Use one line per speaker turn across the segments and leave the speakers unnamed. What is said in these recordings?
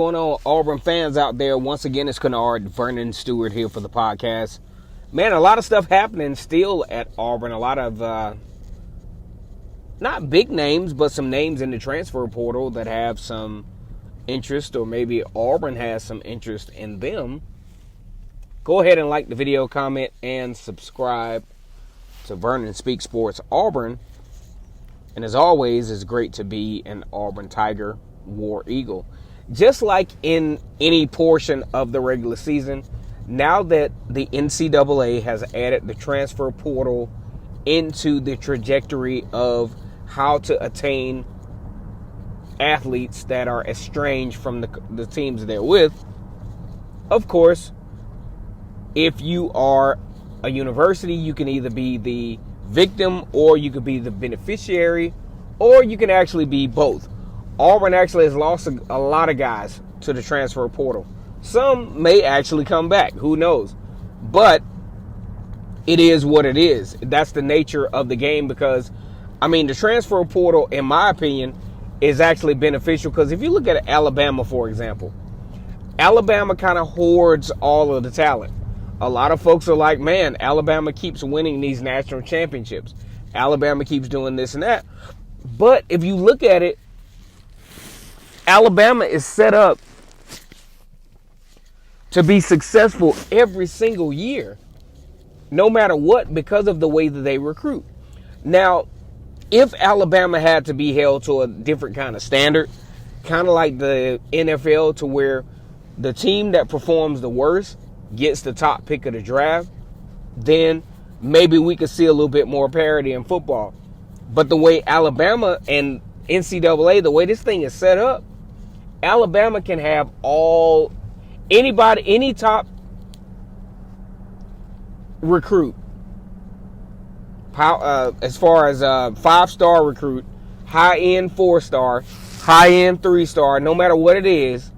going on, Auburn fans out there? Once again, it's Kennard Vernon Stewart here for the podcast. Man, a lot of stuff happening still at Auburn. A lot of, not big names, but some names in the transfer portal that have some interest, or maybe Auburn has some interest in them. Go ahead and like the video, comment, and subscribe to Vernon Speak Sports Auburn. And as always, it's great to be an Auburn Tiger, War Eagle. Just like in any portion of the regular season, now that the NCAA has added the transfer portal into the trajectory of how to attain athletes that are estranged from the teams they're with, of course, if you are a university, you can either be the victim or you could be the beneficiary, or you can actually be both. Auburn actually has lost a lot of guys to the transfer portal. Some may actually come back. Who knows? But it is what it is. That's the nature of the game because, the transfer portal, in my opinion, is actually beneficial because if you look at Alabama, for example, Alabama kind of hoards all of the talent. A lot of folks are like, man, Alabama keeps winning these national championships. Alabama keeps doing this and that. But if you look at it, Alabama is set up to be successful every single year, no matter what, because of the way that they recruit. Now, if Alabama had to be held to a different kind of standard, kind of like the NFL, to where the team that performs the worst gets the top pick of the draft, then maybe we could see a little bit more parity in football. But the way Alabama and NCAA, the way this thing is set up, Alabama can have any top recruit, as far as 5-star recruit, high-end 4-star, high-end 3-star, no matter what it is,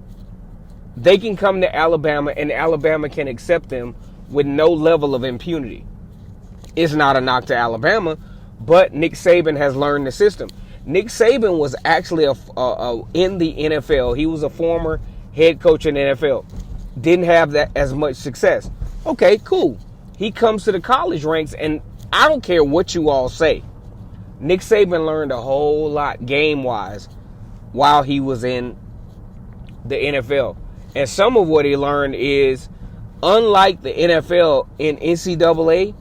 they can come to Alabama and Alabama can accept them with no level of impunity. It's not a knock to Alabama, but Nick Saban has learned the system. Nick Saban was actually in the NFL. He was a former head coach in the NFL. Didn't have that as much success. Okay, cool. He comes to the college ranks, and I don't care what you all say. Nick Saban learned a whole lot game-wise while he was in the NFL. And some of what he learned is, unlike the NFL, in NCAA,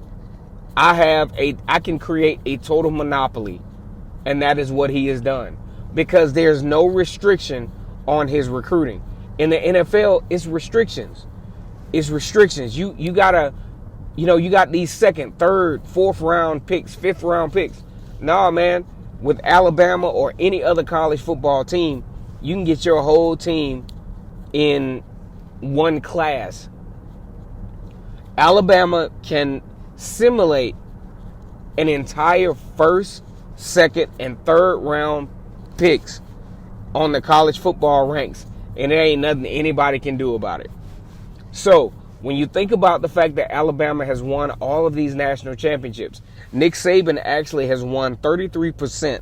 I can create a total monopoly. And that is what he has done. Because there's no restriction on his recruiting. In the NFL, it's restrictions. It's restrictions. You gotta, you got these 2nd, 3rd, 4th round picks, 5th round picks. Nah, man, with Alabama or any other college football team, you can get your whole team in one class. Alabama can simulate an entire 1st, 2nd, and 3rd round picks on the college football ranks, and there ain't nothing anybody can do about it. So when you think about the fact that Alabama has won all of these national championships, Nick Saban actually has won 33%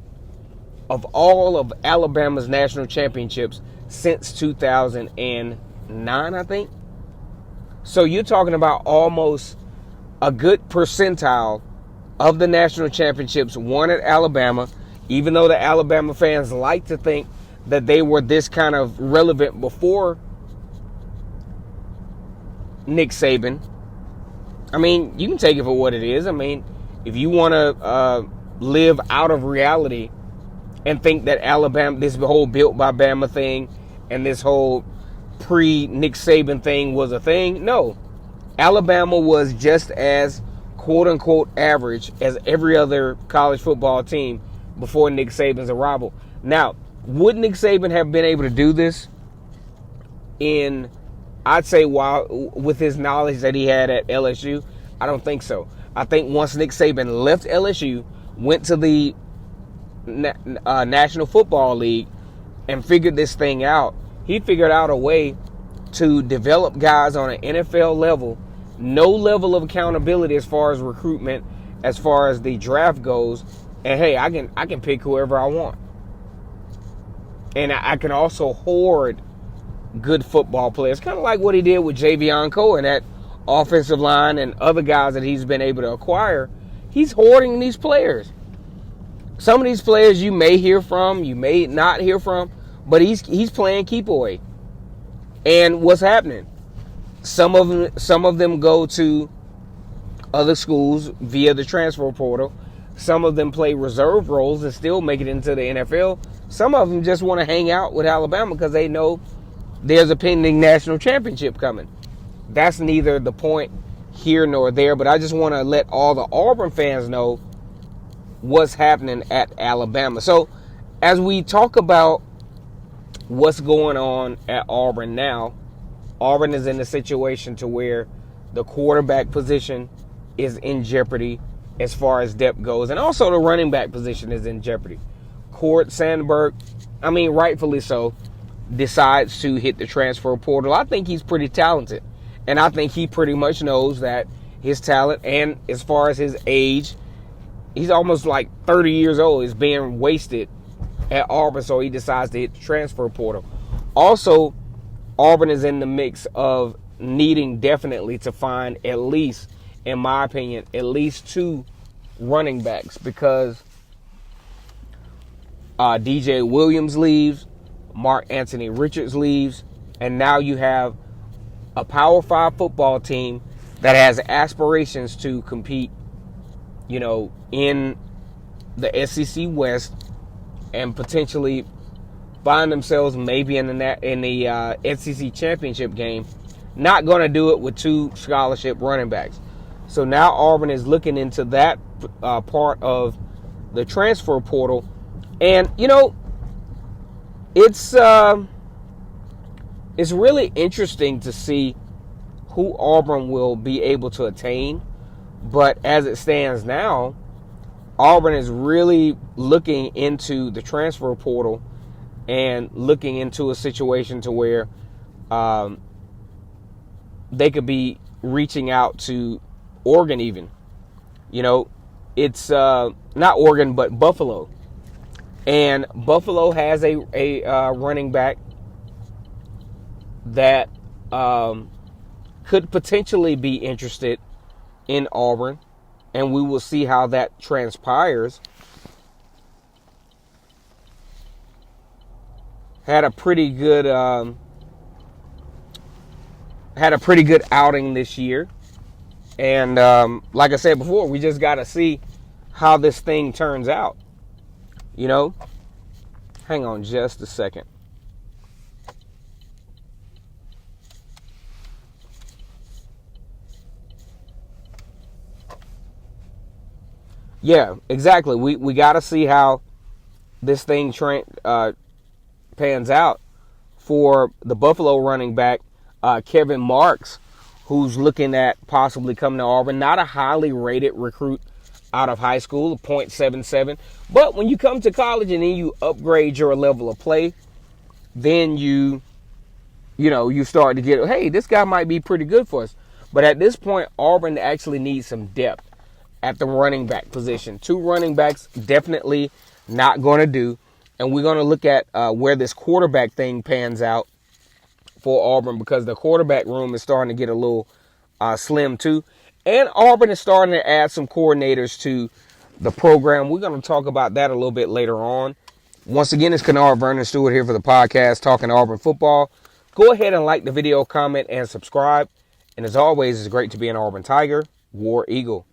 of all of Alabama's national championships since 2009, I think. So you're talking about almost a good percentile of the national championships won at Alabama, even though the Alabama fans like to think that they were this kind of relevant before Nick Saban. You can take it for what it is. If you want to live out of reality and think that Alabama, this whole built by Bama thing and this whole pre-Nick Saban thing was a thing, no. Alabama was just as quote-unquote average as every other college football team before Nick Saban's arrival. Now, would Nick Saban have been able to do this I'd say with his knowledge that he had at LSU? I don't think so. I think once Nick Saban left LSU, went to the National Football League and figured this thing out, he figured out a way to develop guys on an NFL level, no level of accountability as far as recruitment, as far as the draft goes, and hey, I can pick whoever I want. And I can also hoard good football players, kind of like what he did with Javion Cohen at offensive line and other guys that he's been able to acquire. He's hoarding these players. Some of these players you may hear from, you may not hear from, but he's playing keep away. And what's happening? Some of them go to other schools via the transfer portal. Some of them play reserve roles and still make it into the NFL. Some of them just want to hang out with Alabama because they know there's a pending national championship coming. That's neither the point here nor there, but I just want to let all the Auburn fans know what's happening at Alabama. So as we talk about what's going on at Auburn now, Auburn is in a situation to where the quarterback position is in jeopardy as far as depth goes, and also the running back position is in jeopardy. Court Sandberg, rightfully so, decides to hit the transfer portal. I think he's pretty talented, and I think he pretty much knows that his talent, and as far as his age, he's almost like 30 years old, is being wasted at Auburn, so he decides to hit the transfer portal. Also, Auburn is in the mix of needing definitely to find at least, in my opinion, at least 2 running backs, because DJ Williams leaves, Mark Anthony Richards leaves, and now you have a Power 5 football team that has aspirations to compete, in the SEC West and potentially find themselves maybe in the SEC championship game. Not going to do it with 2 scholarship running backs. So now Auburn is looking into that part of the transfer portal, and it's really interesting to see who Auburn will be able to attain. But as it stands now, Auburn is really looking into the transfer portal and looking into a situation to where they could be reaching out to Oregon even. It's not Oregon, but Buffalo. And Buffalo has a running back that could potentially be interested in Auburn, and we will see how that transpires. Had a pretty good outing this year, and like I said before, we just got to see how this thing turns out. Hang on just a second. Yeah, exactly. We got to see how this thing pans out for the Buffalo running back, Kevin Marks, who's looking at possibly coming to Auburn. Not a highly rated recruit out of high school, 0.77. But when you come to college and then you upgrade your level of play, then you start to get, hey, this guy might be pretty good for us. But at this point, Auburn actually needs some depth at the running back position. 2 running backs definitely not going to do. And we're going to look at where this quarterback thing pans out for Auburn, because the quarterback room is starting to get a little slim too. And Auburn is starting to add some coordinators to the program. We're going to talk about that a little bit later on. Once again, it's Kennard Vernon Stewart here for the podcast, Talking Auburn Football. Go ahead and like the video, comment, and subscribe. And as always, it's great to be an Auburn Tiger, War Eagle.